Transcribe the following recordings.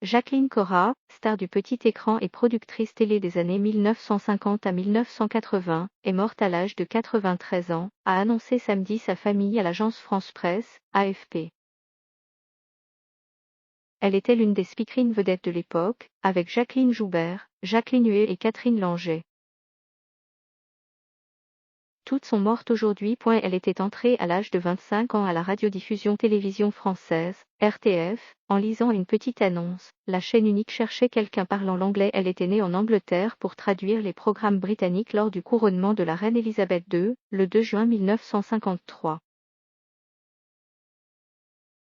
Jacqueline Cora, star du petit écran et productrice télé des années 1950 à 1980, est morte à l'âge de 93 ans, a annoncé samedi sa famille à l'agence France Presse, AFP. Elle était l'une des speakerines vedettes de l'époque, avec Jacqueline Joubert, Jacqueline Huet et Catherine Langer. Toutes sont mortes aujourd'hui. Elle était entrée à l'âge de 25 ans à la radiodiffusion télévision française, RTF, en lisant une petite annonce. La chaîne unique cherchait quelqu'un parlant l'anglais. Elle était née en Angleterre pour traduire les programmes britanniques lors du couronnement de la reine Elisabeth II, le 2 juin 1953.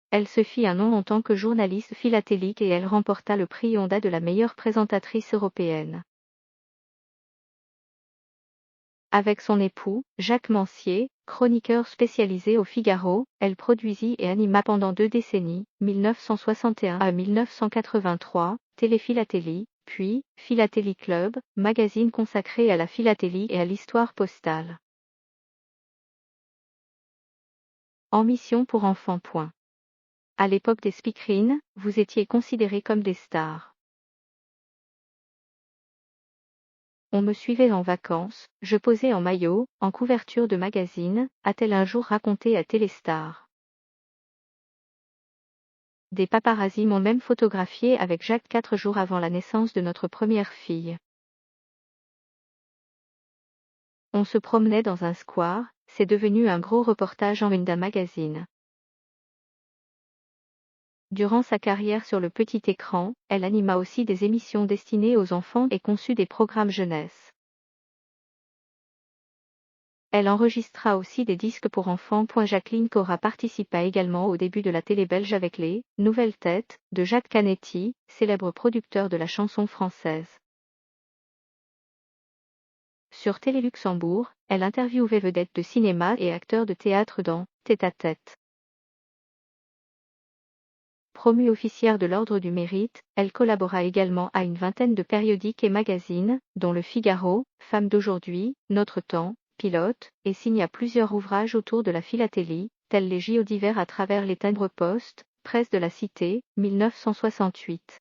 Elle se fit un nom en tant que journaliste philatélique et elle remporta le prix Onda de la meilleure présentatrice européenne. Avec son époux, Jacques Mancier, chroniqueur spécialisé au Figaro, elle produisit et anima pendant 2 décennies, 1961 à 1983, Téléphilatélie, puis Philatélie Club, magazine consacré à la philatélie et à l'histoire postale. En mission pour enfants. À l'époque des speakerines, vous étiez considérés comme des stars. On me suivait en vacances, je posais en maillot, en couverture de magazine, a-t-elle un jour raconté à Téléstar. Des paparazzis m'ont même photographié avec Jacques 4 jours avant la naissance de notre première fille. On se promenait dans un square, c'est devenu un gros reportage en une d'un magazine. Durant sa carrière sur le petit écran, elle anima aussi des émissions destinées aux enfants et conçut des programmes jeunesse. Elle enregistra aussi des disques pour enfants. Jacqueline Cora participa également au début de la télé belge avec les « Nouvelles têtes » de Jacques Canetti, célèbre producteur de la chanson française. Sur Télé Luxembourg, elle interviewait vedettes de cinéma et acteurs de théâtre dans « Tête à tête ». Promue officière de l'Ordre du Mérite, elle collabora également à une vingtaine de périodiques et magazines, dont Le Figaro, Femme d'aujourd'hui, Notre Temps, Pilote, et signa plusieurs ouvrages autour de la philatélie, tels les JO d'hiver à travers les timbres-poste, Presse de la Cité, 1968.